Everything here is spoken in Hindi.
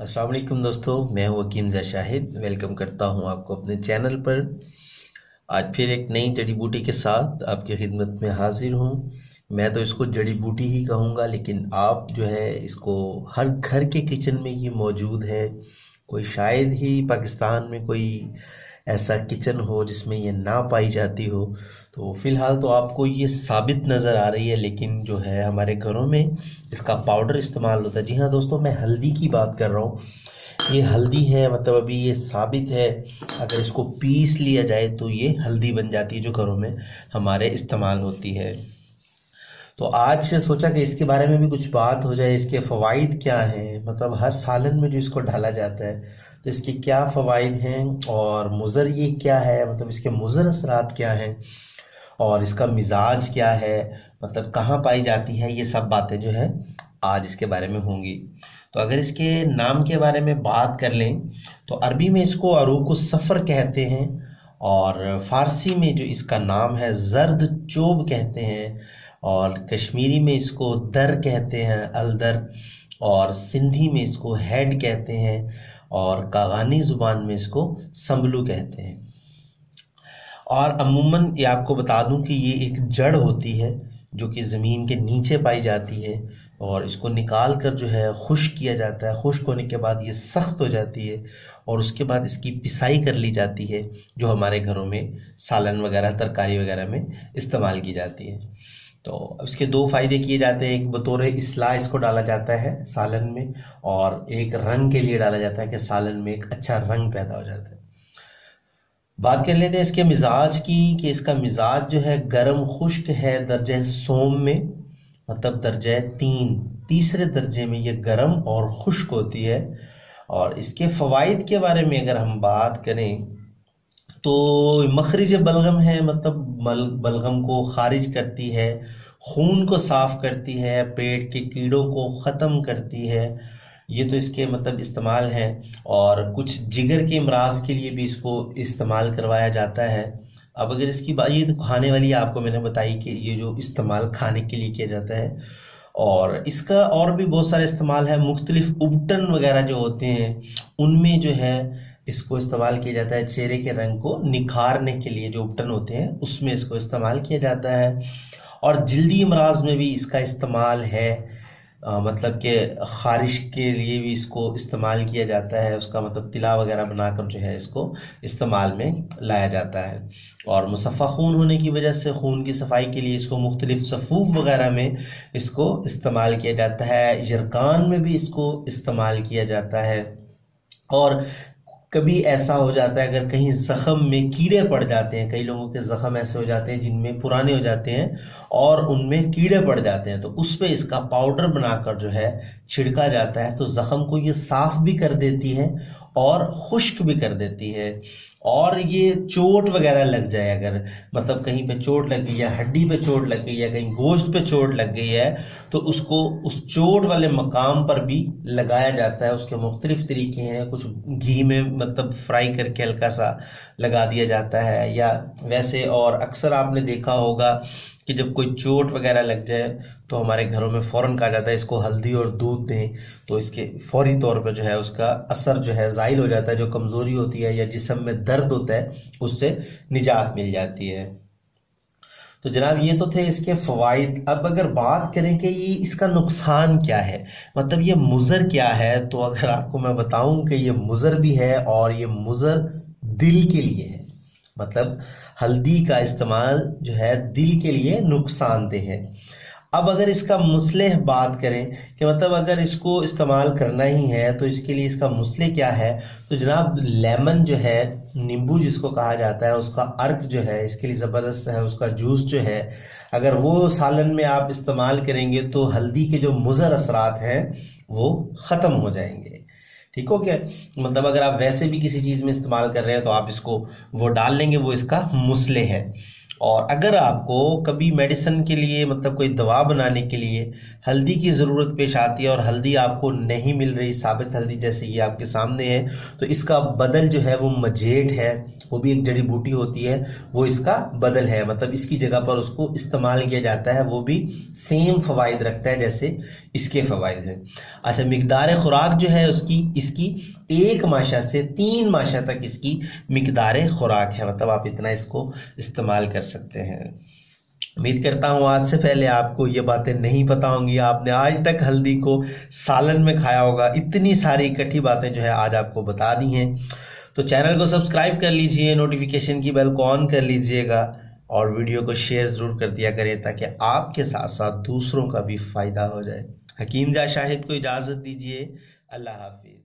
अस्सलाम वालेकुम दोस्तों, मैं हूं वकीम शाहिद। वेलकम करता हूं आपको अपने चैनल पर। आज फिर एक नई जड़ी बूटी के साथ आपकी खिदमत में हाजिर हूं। मैं तो इसको जड़ी बूटी ही कहूँगा, लेकिन आप जो है इसको हर घर के किचन में ये मौजूद है। कोई शायद ही पाकिस्तान में कोई ऐसा किचन हो जिसमें ये ना पाई जाती हो। तो फिलहाल तो आपको ये साबित नज़र आ रही है, लेकिन जो है हमारे घरों में इसका पाउडर इस्तेमाल होता है। जी हाँ दोस्तों, मैं हल्दी की बात कर रहा हूँ। ये हल्दी है, मतलब अभी ये साबित है। अगर इसको पीस लिया जाए तो ये हल्दी बन जाती है जो घरों में हमारे इस्तेमाल होती है। तो आज से सोचा कि इसके बारे में भी कुछ बात हो जाए। इसके फ़वाइद क्या हैं, मतलब हर सालन में जो इसको डाला जाता है तो इसके क्या फ़वाइद हैं, और मुज़र ये क्या है, मतलब इसके मुज़र असरात क्या हैं, और इसका मिजाज क्या है, मतलब कहाँ पाई जाती है। ये सब बातें जो है आज इसके बारे में होंगी। तो अगर इसके नाम के बारे में बात कर लें तो अरबी में इसको अरूक सफ़र कहते हैं, और फ़ारसी में जो इसका नाम है जर्द चोब कहते हैं, और कश्मीरी में इसको दर कहते हैं, अलदर, और सिंधी में इसको हेड कहते हैं, और कागानी ज़ुबान में इसको संबलू कहते हैं। और अमूमन ये आपको बता दूं कि ये एक जड़ होती है जो कि ज़मीन के नीचे पाई जाती है, और इसको निकाल कर जो है खुश्क किया जाता है। खुश्क होने के बाद ये सख्त हो जाती है, और उसके बाद इसकी पिसाई कर ली जाती है, जो हमारे घरों में सालन वगैरह तरकारी वगैरह में इस्तेमाल की जाती है। तो इसके दो फायदे किए जाते हैं। एक बतौर इस्लाह इसको डाला जाता है सालन में, और एक रंग के लिए डाला जाता है कि सालन में एक अच्छा रंग पैदा हो जाता है। बात कर लेते हैं इसके मिजाज की, कि इसका मिजाज जो है गर्म खुश्क है दर्जे सोम में, मतलब दर्जे तीसरे दर्जे में ये गर्म और खुश्क होती है। और इसके फवाइद के बारे में अगर हम बात करें तो मखरिज बलगम है, मतलब बलगम को खारिज करती है, खून को साफ करती है, पेट के कीड़ों को ख़त्म करती है। ये तो इसके मतलब इस्तेमाल हैं। और कुछ जिगर के अमराज के लिए भी इसको इस्तेमाल करवाया जाता है। अब अगर इसकी बात, ये तो खाने वाली आपको मैंने बताई कि ये जो इस्तेमाल खाने के लिए किया जाता है, और इसका और भी बहुत सारे इस्तेमाल है। मुख्तलिफ उबटन वगैरह जो होते हैं उनमें जो है इसको इस्तेमाल किया जाता है। चेहरे के रंग को निखारने के लिए जो उपटन होते हैं उसमें इसको इस्तेमाल किया जाता है। और जल्दी अमराज में भी इसका इस्तेमाल है। मतलब कि खारिश के लिए भी इसको इस्तेमाल किया जाता है। उसका मतलब तिला वगैरह बनाकर जो है इसको इस्तेमाल में लाया जाता है। और मुसफ़ा खून होने की वजह से खून की सफाई के लिए इसको मुख्तलिफ सफ़ूफ वगैरह में इसको इस्तेमाल किया जाता है। यरकान में भी इसको इस्तेमाल किया जाता है। और कभी ऐसा हो जाता है अगर कहीं जख्म में कीड़े पड़ जाते हैं, कई लोगों के जख्म ऐसे हो जाते हैं जिनमें पुराने हो जाते हैं और उनमें कीड़े पड़ जाते हैं, तो उस पे इसका पाउडर बनाकर जो है छिड़का जाता है, तो जख्म को ये साफ भी कर देती है और खुश्क भी कर देती है। और ये चोट वगैरह लग जाए, अगर मतलब कहीं पे चोट लग गई या हड्डी पे चोट लग गई या कहीं गोश्त पे चोट लग गई है, तो उसको उस चोट वाले मकाम पर भी लगाया जाता है। उसके मुख्तलिफ तरीके हैं। कुछ घी में मतलब फ्राई करके हल्का सा लगा दिया जाता है, या वैसे। और अक्सर आपने देखा होगा कि जब कोई चोट वगैरह लग जाए तो हमारे घरों में फ़ौरन कहा जाता है इसको हल्दी और दूध दें, तो इसके फौरी तौर पर जो है उसका असर जो है ज़ाइल हो जाता है। जो कमज़ोरी होती है या जिस्म में दर्द होता है उससे निजात मिल जाती है। तो जनाब ये तो थे इसके फ़वाइद। अब अगर बात करें कि ये इसका नुकसान क्या है, मतलब ये मुज़र क्या है, तो अगर आपको मैं बताऊं कि ये मुज़र भी है, और ये मुज़र दिल के लिए है। मतलब हल्दी का इस्तेमाल जो है दिल के लिए नुकसानदेह है। अब अगर इसका मुसलेह बात करें कि मतलब अगर इसको इस्तेमाल करना ही है तो इसके लिए इसका मुसलेह क्या है, तो जनाब लेमन जो है, नींबू जिसको कहा जाता है, उसका अर्क जो है इसके लिए ज़बरदस्त है। उसका जूस जो है अगर वो सालन में आप इस्तेमाल करेंगे तो हल्दी के जो मुज़र असरात हैं वो ख़त्म हो जाएंगे। ठीक हो क्या? मतलब अगर आप वैसे भी किसी चीज़ में इस्तेमाल कर रहे हैं तो आप इसको वो डाल लेंगे, वो इसका मुसले है। और अगर आपको कभी मेडिसिन के लिए मतलब कोई दवा बनाने के लिए हल्दी की ज़रूरत पेश आती है और हल्दी आपको नहीं मिल रही, साबित हल्दी जैसे ये आपके सामने है, तो इसका बदल जो है वो मजेट है, वो भी एक जड़ी बूटी होती है, वो इसका बदल है, मतलब इसकी जगह पर उसको इस्तेमाल किया जाता है, वो भी सेम फ़वाइद रखता है जैसे इसके फ़वाइद हैं। अच्छा, मिकदार खुराक जो है उसकी, इसकी 1 माशा से 3 माशा तक इसकी मिकदार खुराक है, मतलब आप इतना इसको इस्तेमाल कर सकते हैं। उम्मीद करता हूँ आज से पहले आपको ये बातें नहीं पता होंगी, आपने आज तक हल्दी को सालन में खाया होगा, इतनी सारी इकट्ठी बातें जो है आज आपको बता दी हैं। तो चैनल को सब्सक्राइब कर लीजिए, नोटिफिकेशन की बेल को ऑन कर लीजिएगा और वीडियो को शेयर ज़रूर कर दिया करें ताकि आपके साथ साथ दूसरों का भी फ़ायदा हो जाए। हकीम जा शाहिद को इजाज़त दीजिए। अल्लाह हाफिज़।